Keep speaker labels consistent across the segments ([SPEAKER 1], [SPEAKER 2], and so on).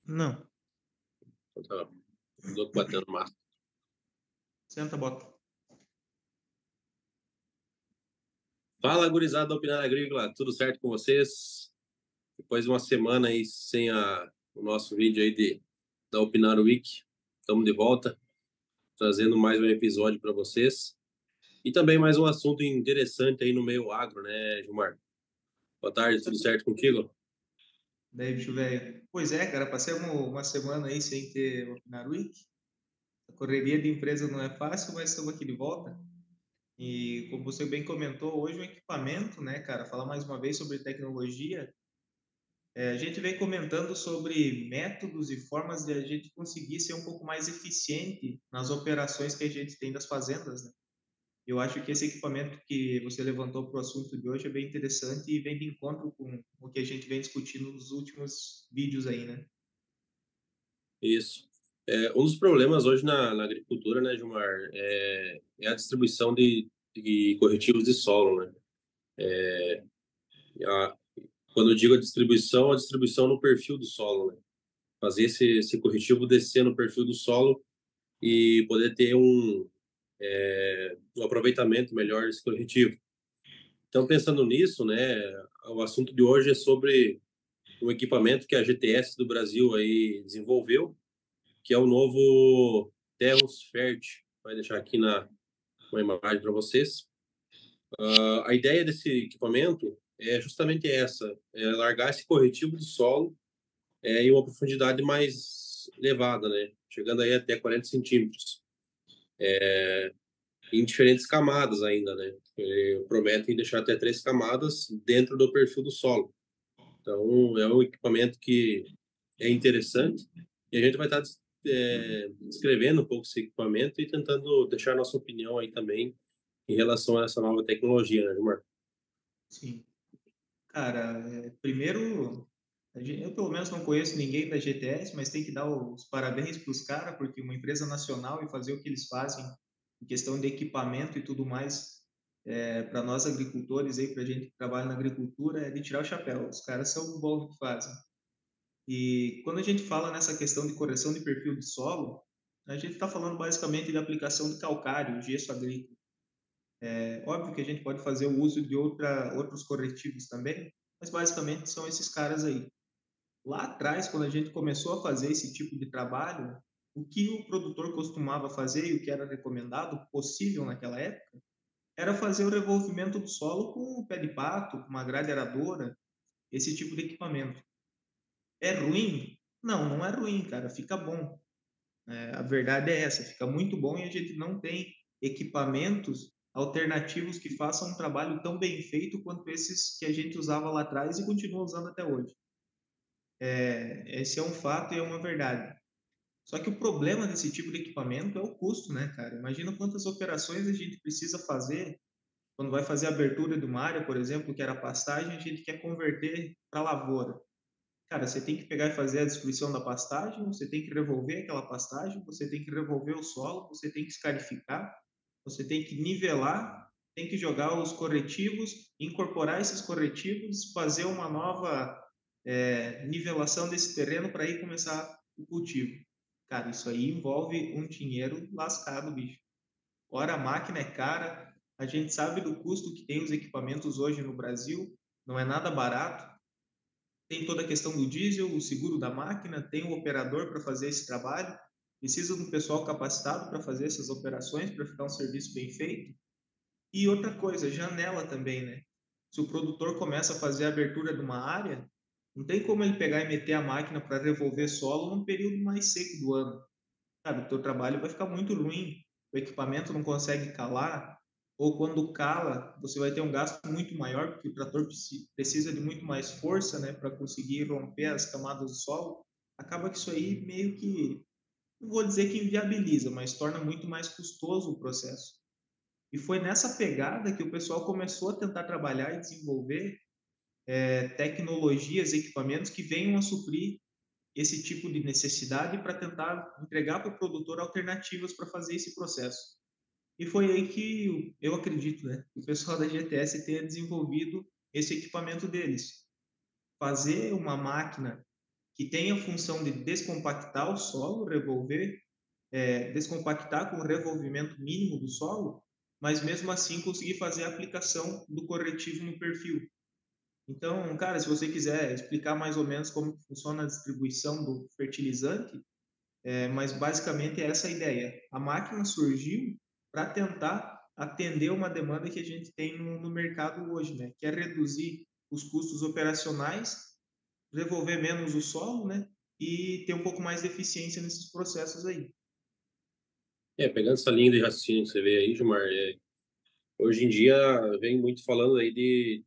[SPEAKER 1] Não,
[SPEAKER 2] Então tá, louco batendo massa.
[SPEAKER 1] senta, bota.
[SPEAKER 2] Fala, gurizada da Opinião Agrícola, tudo certo com vocês? Depois de uma semana aí sem o nosso vídeo aí da Opinar Week, estamos de volta, trazendo mais um episódio para vocês. E também mais um assunto interessante aí no meio agro, né, Gilmar? Boa tarde, tudo certo contigo?
[SPEAKER 1] Daí, bicho velho. Pois é, cara, passei uma semana aí sem ter Opinar Week. A correria de empresa não é fácil, mas estamos aqui de volta. E como você bem comentou, hoje o equipamento, né, cara, falar mais uma vez sobre tecnologia, a gente vem comentando sobre métodos e formas de a gente conseguir ser um pouco mais eficiente nas operações que a gente tem das fazendas, né? Eu acho que esse equipamento que você levantou para o assunto de hoje é bem interessante e vem de encontro com o que a gente vem discutindo nos últimos vídeos aí, né?
[SPEAKER 2] Isso. Um dos problemas hoje na agricultura, né, Gilmar, é a distribuição de corretivos de solo, né? A- Quando eu digo a distribuição no perfil do solo, né? Fazer esse corretivo descer no perfil do solo e poder ter um aproveitamento melhor desse corretivo. Então, pensando nisso, né, o assunto de hoje é sobre um equipamento que a GTS do Brasil aí desenvolveu, que é o novo Terros Fert. Vai deixar aqui uma imagem para vocês. A ideia desse equipamento é justamente essa, é largar esse corretivo do solo em uma profundidade mais elevada, né? Chegando aí até 40 centímetros, em diferentes camadas ainda, né? Prometem deixar até 3 camadas dentro do perfil do solo. Então, é um equipamento que é interessante e a gente vai estar descrevendo um pouco esse equipamento e tentando deixar nossa opinião aí também em relação a essa nova tecnologia, né, Gilmar?
[SPEAKER 1] Sim. Cara, primeiro, eu pelo menos não conheço ninguém da GTS, mas tem que dar os parabéns para os caras, porque uma empresa nacional e fazer o que eles fazem em questão de equipamento e tudo mais, para nós agricultores, aí, para a gente que trabalha na agricultura, é de tirar o chapéu. Os caras são bons no que fazem. E quando a gente fala nessa questão de correção de perfil de solo, a gente está falando basicamente de aplicação de calcário, gesso agrícola. É óbvio que a gente pode fazer o uso de outros corretivos também, mas basicamente são esses caras aí. Lá atrás, quando a gente começou a fazer esse tipo de trabalho, o que o produtor costumava fazer e o que era recomendado, possível naquela época, era fazer o revolvimento do solo com o pé de pato, com uma grade aradora, esse tipo de equipamento. É ruim? Não, não é ruim, cara, fica bom. A verdade é essa, fica muito bom e a gente não tem equipamentos alternativos que façam um trabalho tão bem feito quanto esses que a gente usava lá atrás e continua usando até hoje. Esse é um fato e é uma verdade. Só que o problema desse tipo de equipamento é o custo, né, cara? Imagina quantas operações a gente precisa fazer quando vai fazer a abertura de uma área, por exemplo, que era pastagem, a gente quer converter para lavoura. Cara, você tem que pegar e fazer a destruição da pastagem, você tem que revolver aquela pastagem, você tem que revolver o solo, você tem que escarificar, você tem que nivelar, tem que jogar os corretivos, incorporar esses corretivos, fazer uma nova nivelação desse terreno para aí começar o cultivo. Cara, isso aí envolve um dinheiro lascado, bicho. Ora, a máquina é cara, a gente sabe do custo que tem os equipamentos hoje no Brasil, não é nada barato. Tem toda a questão do diesel, o seguro da máquina, tem o operador para fazer esse trabalho, precisa de um pessoal capacitado para fazer essas operações, para ficar um serviço bem feito. E outra coisa, janela também, né? Se o produtor começa a fazer a abertura de uma área, não tem como ele pegar e meter a máquina para revolver solo num período mais seco do ano. Cara, o teu trabalho vai ficar muito ruim, o equipamento não consegue calar, ou quando cala, você vai ter um gasto muito maior, porque o trator precisa de muito mais força, né, para conseguir romper as camadas do solo. Acaba que isso aí meio que, não vou dizer que inviabiliza, mas torna muito mais custoso o processo. E foi nessa pegada que o pessoal começou a tentar trabalhar e desenvolver tecnologias, equipamentos que venham a suprir esse tipo de necessidade para tentar entregar para o produtor alternativas para fazer esse processo. E foi aí que eu acredito, né, o pessoal da GTS tenha desenvolvido esse equipamento deles. Fazer uma máquina que tem a função de descompactar o solo, descompactar com o revolvimento mínimo do solo, mas mesmo assim conseguir fazer a aplicação do corretivo no perfil. Então, cara, se você quiser explicar mais ou menos como funciona a distribuição do fertilizante, mas basicamente é essa a ideia. A máquina surgiu para tentar atender uma demanda que a gente tem no mercado hoje, né? Que é reduzir os custos operacionais, devolver menos o solo, né? E ter um pouco mais de eficiência nesses processos aí.
[SPEAKER 2] Pegando essa linha de raciocínio que você vê aí, Gilmar, hoje em dia vem muito falando aí de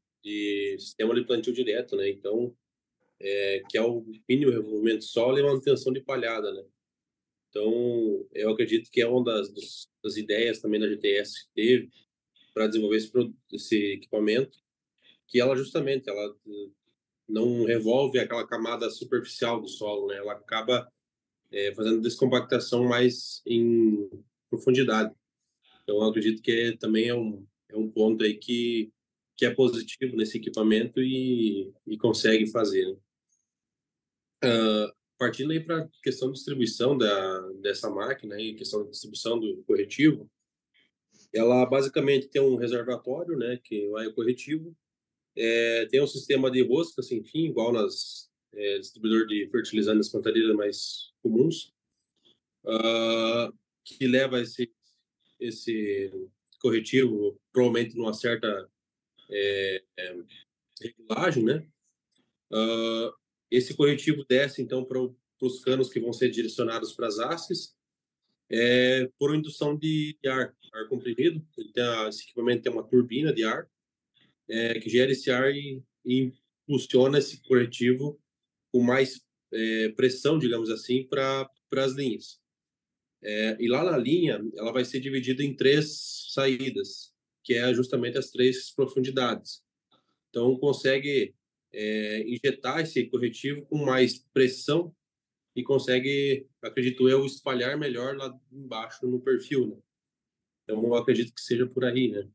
[SPEAKER 2] sistema de plantio direto, né? Então, que é o mínimo revolvimento solo e manutenção de palhada, né? Então, eu acredito que é uma das ideias também da GTS que teve para desenvolver esse equipamento, que ela justamente ela não revolve aquela camada superficial do solo, né? Ela acaba fazendo descompactação mais em profundidade. Então, eu acredito que também é um ponto aí que é positivo nesse equipamento e consegue fazer, né? Partindo aí para a questão de distribuição dessa máquina e questão de distribuição do corretivo, ela basicamente tem um reservatório, né, que vai o corretivo, tem um sistema de rosca sem fim, igual nas distribuidor de fertilizantes plantadeiras mais comuns, que leva esse corretivo provavelmente numa certa regulagem, né? Uh, Esse corretivo desce então para os canos que vão ser direcionados para as hastes, por indução de ar comprimido. Esse equipamento tem uma turbina de ar que gera esse ar e impulsiona esse corretivo com mais pressão, digamos assim, para as linhas. E lá na linha, ela vai ser dividida em três saídas, que é justamente as três profundidades. Então, consegue injetar esse corretivo com mais pressão e consegue, acredito eu, espalhar melhor lá embaixo no perfil, né? Então, eu acredito que seja por aí, né?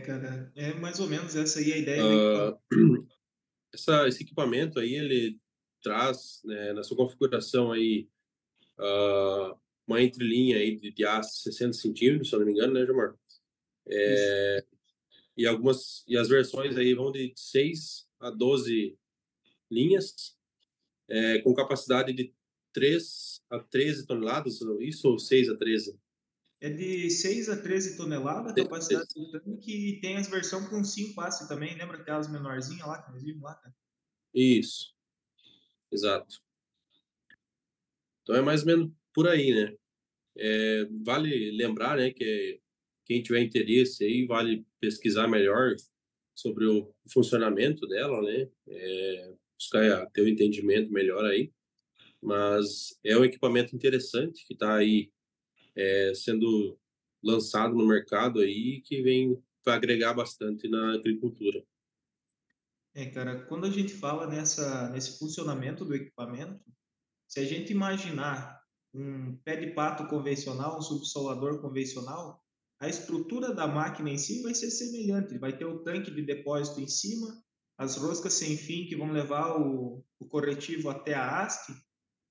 [SPEAKER 1] Cara, é mais ou menos essa aí a ideia do equipamento.
[SPEAKER 2] Uh, esse equipamento aí, ele traz, né, na sua configuração aí, uma entrelinha aí de haste 60 centímetros, se eu não me engano, né, Gilmar?
[SPEAKER 1] Isso.
[SPEAKER 2] E as versões aí vão de 6 a 12 linhas, com capacidade de 3 a 13 toneladas, isso ou 6 a 13?
[SPEAKER 1] É de 6 a 13 toneladas a capacidade do tanque e tem as versões com 5 hastes também. Lembra aquelas menorzinhas lá que nós vimos lá, cara?
[SPEAKER 2] Isso, exato. Então é mais ou menos por aí, né? Vale lembrar, né, que quem tiver interesse aí vale pesquisar melhor sobre o funcionamento dela, né? Buscar ter um entendimento melhor aí. Mas é um equipamento interessante que está aí sendo lançado no mercado aí que vem para agregar bastante na agricultura.
[SPEAKER 1] Cara, quando a gente fala nesse funcionamento do equipamento, se a gente imaginar um pé de pato convencional, um subsolador convencional, a estrutura da máquina em si vai ser semelhante. Vai ter o tanque de depósito em cima, as roscas sem fim que vão levar o corretivo até a haste,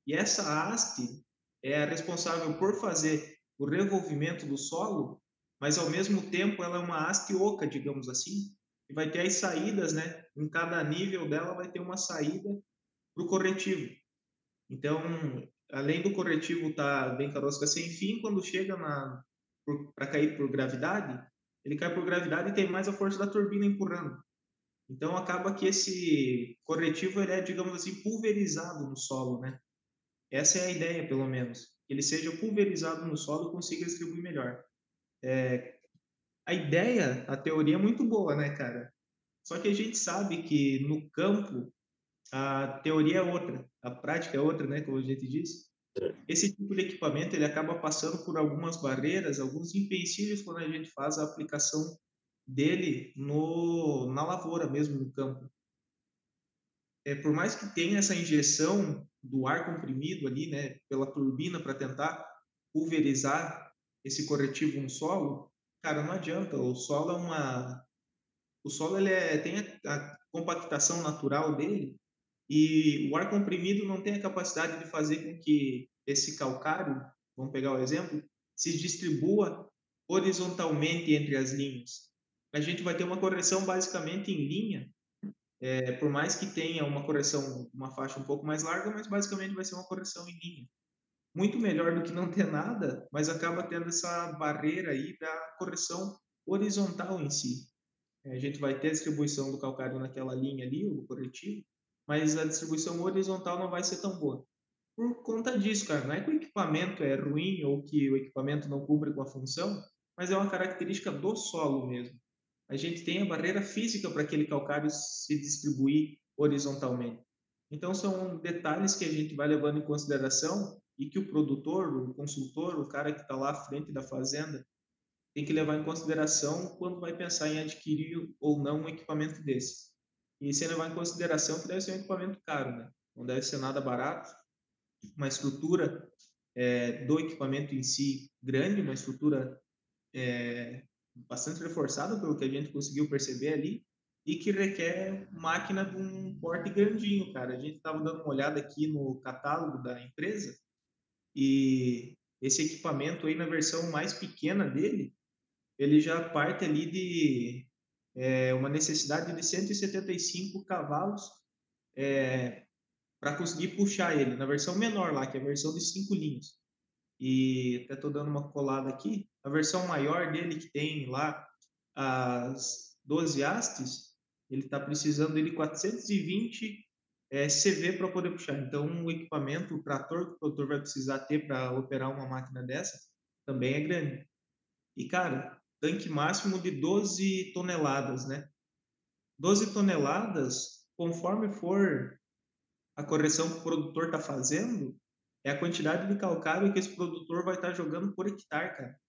[SPEAKER 1] e essa haste é a responsável por fazer o revolvimento do solo, mas ao mesmo tempo ela é uma haste oca, digamos assim, e vai ter as saídas, né? Em cada nível dela vai ter uma saída para o corretivo. Então, além do corretivo estar bem com a rosca sem fim, quando chega para cair por gravidade, ele cai por gravidade e tem mais a força da turbina empurrando. Então, acaba que esse corretivo ele é, digamos assim, pulverizado no solo, né? Essa é a ideia, pelo menos. Que ele seja pulverizado no solo e consiga distribuir melhor. A ideia, a teoria é muito boa, né, cara? Só que a gente sabe que no campo a teoria é outra, a prática é outra, né, como a gente disse. Esse tipo de equipamento ele acaba passando por algumas barreiras, alguns empecilhos quando a gente faz a aplicação dele na lavoura mesmo, no campo. Por mais que tenha essa injeção do ar comprimido ali, né, pela turbina para tentar pulverizar esse corretivo no solo, cara, não adianta. O solo ele tem a compactação natural dele e o ar comprimido não tem a capacidade de fazer com que esse calcário, vamos pegar o exemplo, se distribua horizontalmente entre as linhas. A gente vai ter uma correção basicamente em linha, por mais que tenha uma correção, uma faixa um pouco mais larga, mas basicamente vai ser uma correção em linha. Muito melhor do que não ter nada, mas acaba tendo essa barreira aí da correção horizontal em si. A gente vai ter a distribuição do calcário naquela linha ali, o corretivo, mas a distribuição horizontal não vai ser tão boa. Por conta disso, cara, não é que o equipamento é ruim ou que o equipamento não cumpre com a função, mas é uma característica do solo mesmo. A gente tem a barreira física para aquele calcário se distribuir horizontalmente. Então, são detalhes que a gente vai levando em consideração e que o produtor, o consultor, o cara que está lá à frente da fazenda, tem que levar em consideração quando vai pensar em adquirir ou não um equipamento desse. E sem levar em consideração que deve ser um equipamento caro, né? Não deve ser nada barato, uma estrutura do equipamento em si grande, uma estrutura bastante reforçada pelo que a gente conseguiu perceber ali e que requer máquina de um porte grandinho, cara. A gente estava dando uma olhada aqui no catálogo da empresa e esse equipamento aí na versão mais pequena dele, ele já parte ali de uma necessidade de 175 cavalos para conseguir puxar ele, na versão menor lá, que é a versão de 5 linhas. E até estou dando uma colada aqui, a versão maior dele que tem lá as 12 hastes, ele está precisando de 420 CV para poder puxar. Então, o equipamento, o trator que o produtor vai precisar ter para operar uma máquina dessa, também é grande. E, cara, tanque máximo de 12 toneladas, né? 12 toneladas, conforme for a correção que o produtor está fazendo, é a quantidade de calcário que esse produtor vai estar jogando por hectare, cara.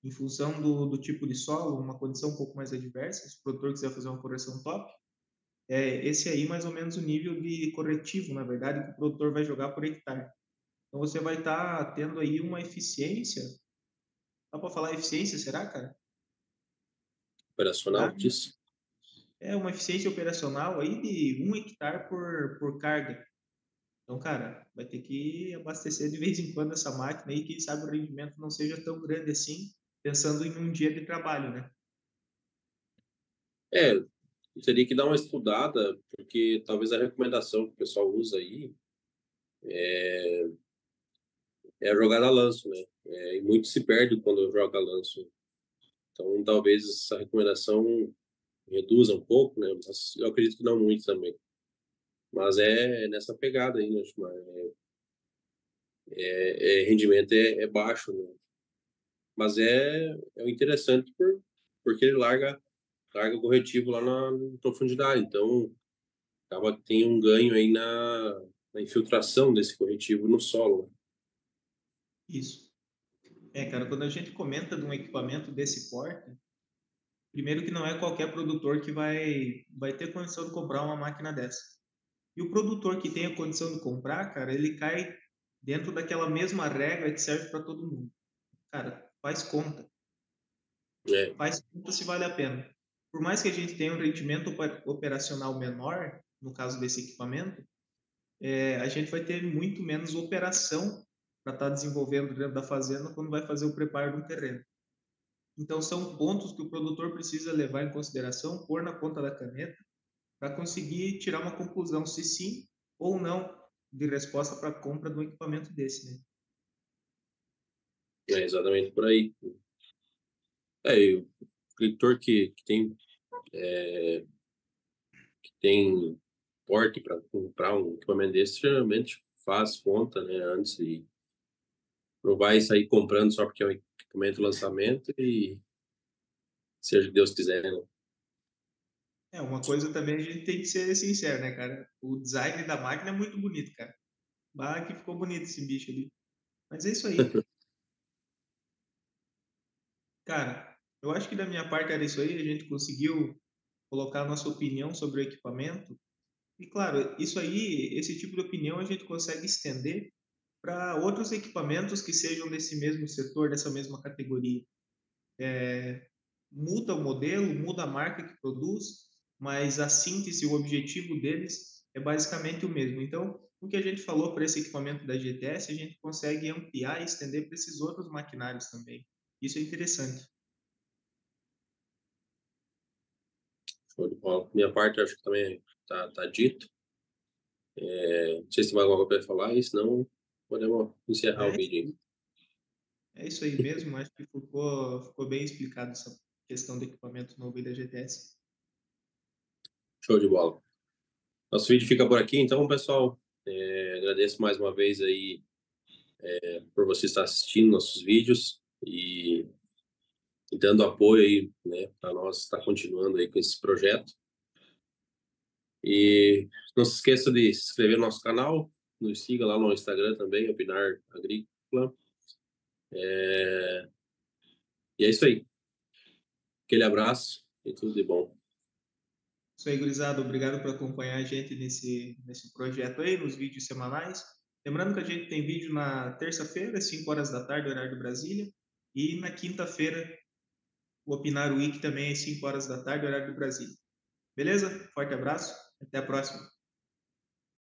[SPEAKER 1] Em função do tipo de solo, uma condição um pouco mais adversa, se o produtor quiser fazer uma correção top, esse aí mais ou menos o nível de corretivo, na verdade, que o produtor vai jogar por hectare. Então você vai estar tendo aí uma eficiência, dá para falar eficiência, será, cara? Dá,
[SPEAKER 2] Operacional
[SPEAKER 1] né?
[SPEAKER 2] disso.
[SPEAKER 1] É uma eficiência operacional aí de 1 hectare por carga. Então, cara, vai ter que abastecer de vez em quando essa máquina aí, quem sabe o rendimento não seja tão grande assim, pensando em um dia de trabalho, né?
[SPEAKER 2] É, teria que dar uma estudada, porque talvez a recomendação que o pessoal usa aí é a jogada a lanço, né? E muito se perde quando joga a lanço. Então, talvez essa recomendação reduza um pouco, né? Mas eu acredito que não muito também. Mas é nessa pegada aí, né? Rendimento é baixo, né? Mas é o interessante porque ele larga o corretivo lá na profundidade. Então, acaba que tem um ganho aí na infiltração desse corretivo no solo, né?
[SPEAKER 1] Isso. Cara, quando a gente comenta de um equipamento desse porte, primeiro que não é qualquer produtor que vai ter condição de comprar uma máquina dessa. E o produtor que tem a condição de comprar, cara, ele cai dentro daquela mesma regra que serve para todo mundo. Cara, faz conta.
[SPEAKER 2] É,
[SPEAKER 1] Faz conta se vale a pena. Por mais que a gente tenha um rendimento operacional menor, no caso desse equipamento, a gente vai ter muito menos operação para estar desenvolvendo dentro da fazenda quando vai fazer o preparo do terreno. Então, são pontos que o produtor precisa levar em consideração, pôr na ponta da caneta, para conseguir tirar uma conclusão se sim ou não de resposta para a compra de um equipamento desse, né?
[SPEAKER 2] é exatamente por aí. E o agricultor que tem porte para comprar um equipamento desse, geralmente faz conta, né, antes e não vai sair comprando só porque é um equipamento de lançamento e seja o que Deus quiser, né?
[SPEAKER 1] Uma coisa também a gente tem que ser sincero, né, cara? O design da máquina é muito bonito, cara. Bah, que ficou bonito esse bicho ali. Mas é isso aí. Cara, eu acho que da minha parte era isso aí. A gente conseguiu colocar a nossa opinião sobre o equipamento. E claro, isso aí, esse tipo de opinião a gente consegue estender para outros equipamentos que sejam desse mesmo setor, dessa mesma categoria. Muda o modelo, muda a marca que produz, mas a síntese, o objetivo deles é basicamente o mesmo. Então, o que a gente falou para esse equipamento da GTS, a gente consegue ampliar e estender para esses outros maquinários também. Isso é interessante.
[SPEAKER 2] Show de bola. Minha parte, acho que também tá dito. Não sei se tem mais alguma coisa para falar, e senão podemos encerrar o
[SPEAKER 1] É,
[SPEAKER 2] vídeo aí.
[SPEAKER 1] é isso aí mesmo, acho que ficou bem explicado essa questão do equipamento novo aí da GTS.
[SPEAKER 2] Show de bola. Nosso vídeo fica por aqui, então, pessoal. Agradeço mais uma vez aí por você estar assistindo nossos vídeos e dando apoio aí, né, para nós estar continuando aí com esse projeto. E não se esqueça de se inscrever no nosso canal, nos siga lá no Instagram também, Opinar Agrícola. E é isso aí. Aquele abraço e tudo de bom.
[SPEAKER 1] Isso aí, gurizada. Obrigado por acompanhar a gente nesse projeto aí, nos vídeos semanais. Lembrando que a gente tem vídeo na terça-feira, às 5 horas da tarde, horário de Brasília. E na quinta-feira, o Opinar Week também, às 5 horas da tarde, horário de Brasília. Beleza? Forte abraço. Até a próxima.